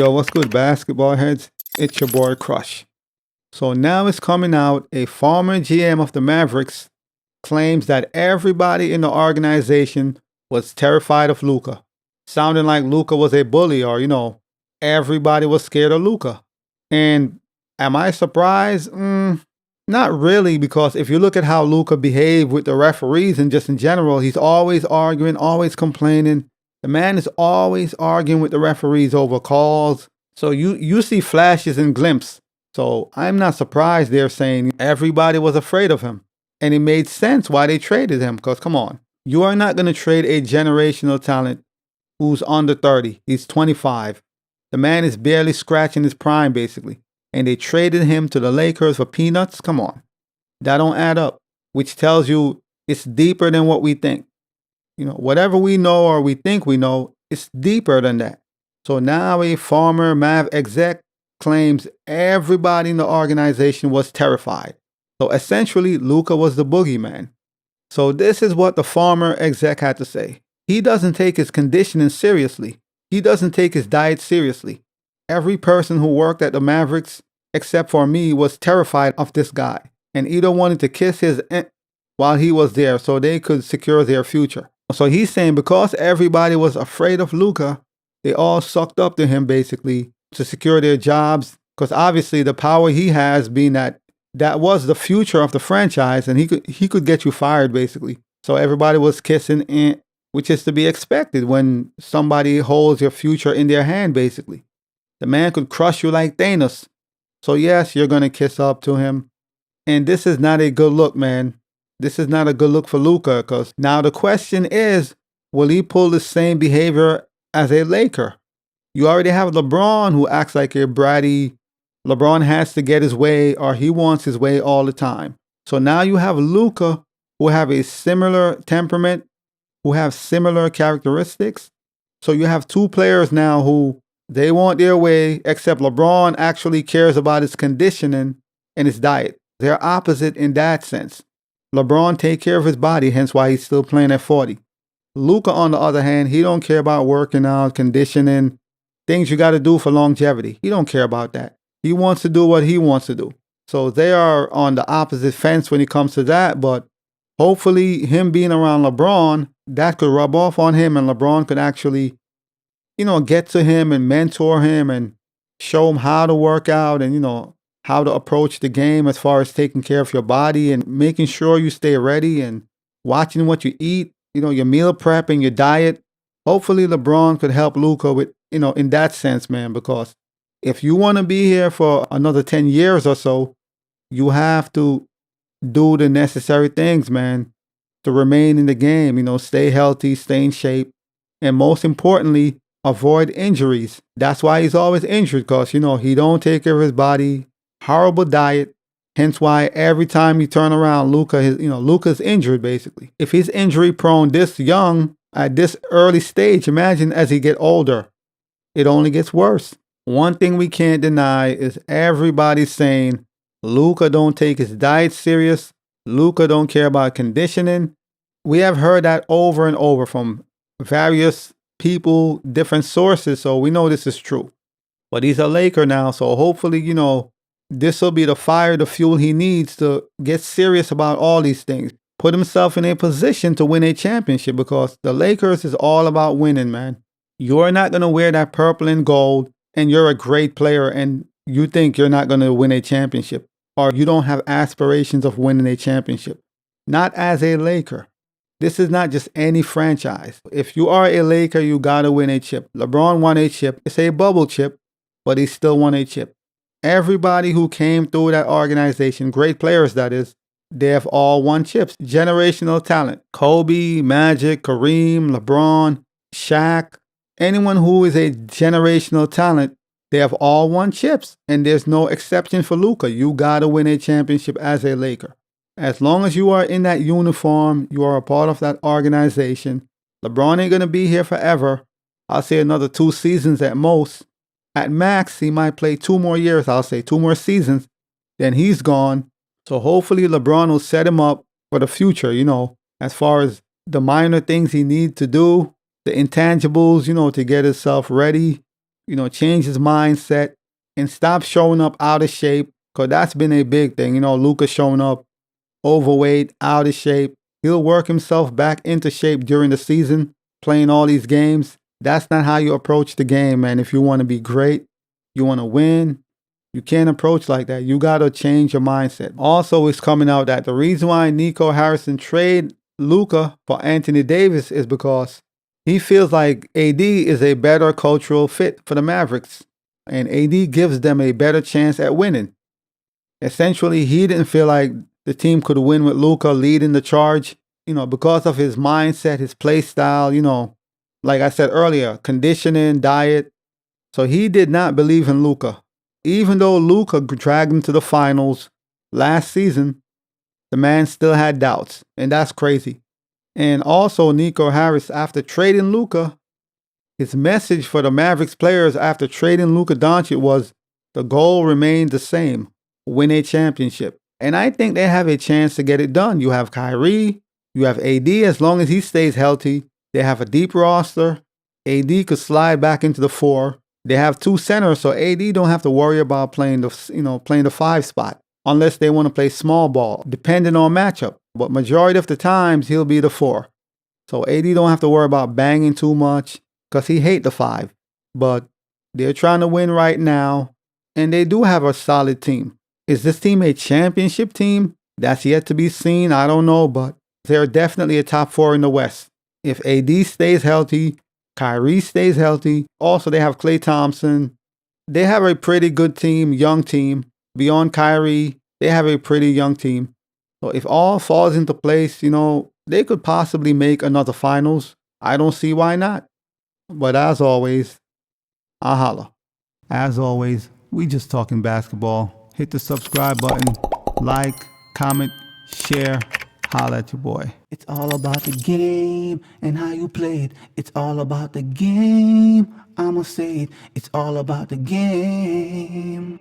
Yo, what's good, basketball heads? It's your boy Crush. So now it's coming out, a former GM of the Mavericks claims that everybody in the organization was terrified of Luka. Sounding like Luka was a bully or, everybody was scared of Luka. And am I surprised? Not really, because if you look at how Luka behaved with the referees and just in general, he's always arguing, always complaining. The man is always arguing with the referees over calls. So you see flashes and glimpses. So I'm not surprised they're saying everybody was afraid of him. And it made sense why they traded him, because come on. You are not going to trade a generational talent who's under 30. He's 25. The man is barely scratching his prime, basically. And they traded him to the Lakers for peanuts? Come on. That don't add up, which tells you it's deeper than what we think. Whatever we know or we think we know, it's deeper than that. So now a former Mavs Exec claims everybody in the organization was terrified. So essentially, Luka was the boogeyman. So this is what the former exec had to say. He doesn't take his conditioning seriously. He doesn't take his diet seriously. Every person who worked at the Mavericks, except for me, was terrified of this guy and either wanted to kiss his while he was there so they could secure their future. So he's saying because everybody was afraid of Luka, they all sucked up to him basically to secure their jobs. Because obviously the power he has, being that was the future of the franchise, and he could get you fired basically. So everybody was kissing, which is to be expected when somebody holds your future in their hand basically. The man could crush you like Thanos. So yes, you're going to kiss up to him. And this is not a good look, man. This is not a good look for Luka, because now the question is, will he pull the same behavior as a Laker? You already have LeBron who acts like a bratty. LeBron has to get his way, or he wants his way all the time. So now you have Luka who have a similar temperament, who have similar characteristics. So you have two players now who they want their way, except LeBron actually cares about his conditioning and his diet. They're opposite in that sense. LeBron take care of his body, hence why he's still playing at 40. Luka, on the other hand, he don't care about working out, conditioning, things you got to do for longevity. He don't care about that. He wants to do what he wants to do. So they are on the opposite fence when it comes to that, but hopefully him being around LeBron, that could rub off on him and LeBron could actually, get to him and mentor him and show him how to work out and, how to approach the game as far as taking care of your body and making sure you stay ready and watching what you eat, your meal prep and your diet. Hopefully LeBron could help Luka with, in that sense, man, because if you want to be here for another 10 years or so, you have to do the necessary things, man, to remain in the game, stay healthy, stay in shape, and most importantly, avoid injuries. That's why he's always injured, because, he don't take care of his body. Horrible diet. Hence why every time you turn around, Luka's injured basically. If he's injury prone this young, at this early stage, imagine as he get older, it only gets worse. One thing we can't deny is everybody's saying Luka don't take his diet serious. Luka don't care about conditioning. We have heard that over and over from various people, different sources, so we know this is true. But he's a Laker now, so hopefully, this will be the fire, the fuel he needs to get serious about all these things. Put himself in a position to win a championship, because the Lakers is all about winning, man. You're not going to wear that purple and gold and you're a great player and you think you're not going to win a championship, or you don't have aspirations of winning a championship. Not as a Laker. This is not just any franchise. If you are a Laker, you got to win a chip. LeBron won a chip. It's a bubble chip, but he still won a chip. Everybody who came through that organization, great players that is, they have all won chips. Generational talent. Kobe, Magic, Kareem, LeBron, Shaq. Anyone who is a generational talent, they have all won chips. And there's no exception for Luka. You got to win a championship as a Laker. As long as you are in that uniform, you are a part of that organization. LeBron ain't going to be here forever. I'll say another 2 seasons at most. At max, he might play 2 more years, I'll say 2 more seasons, then he's gone. So hopefully LeBron will set him up for the future, as far as the minor things he needs to do, the intangibles, to get himself ready, change his mindset and stop showing up out of shape, because that's been a big thing. Luka showing up overweight, out of shape. He'll work himself back into shape during the season, playing all these games. That's not how you approach the game, man. If you want to be great, you want to win, you can't approach like that. You got to change your mindset. Also, it's coming out that the reason why Nico Harrison trade Luka for Anthony Davis is because he feels like AD is a better cultural fit for the Mavericks, and AD gives them a better chance at winning. Essentially, he didn't feel like the team could win with Luka leading the charge, because of his mindset, his play style, like I said earlier, conditioning, diet. So he did not believe in Luka. Even though Luka dragged him to the finals last season, the man still had doubts, and that's crazy. And also, Nico Harris, after trading Luka, his message for the Mavericks players after trading Luka Doncic was the goal remained the same: win a championship. And I think they have a chance to get it done. You have Kyrie, you have AD, as long as he stays healthy. They have a deep roster. AD could slide back into the 4. They have 2 centers, so AD don't have to worry about playing the 5 spot, unless they want to play small ball, depending on matchup. But majority of the times, he'll be the 4. So AD don't have to worry about banging too much, because he hates the 5. But they're trying to win right now, and they do have a solid team. Is this team a championship team? That's yet to be seen. I don't know, but they're definitely a top 4 in the West. If AD stays healthy, Kyrie stays healthy. Also, they have Klay Thompson. They have a pretty good team, young team. Beyond Kyrie, they have a pretty young team. So if all falls into place, they could possibly make another finals. I don't see why not. But as always, I holla. As always, we just talking basketball. Hit the subscribe button, like, comment, share. Holla at your boy. It's all about the game and how you play it. It's all about the game. I'ma say it. It's all about the game.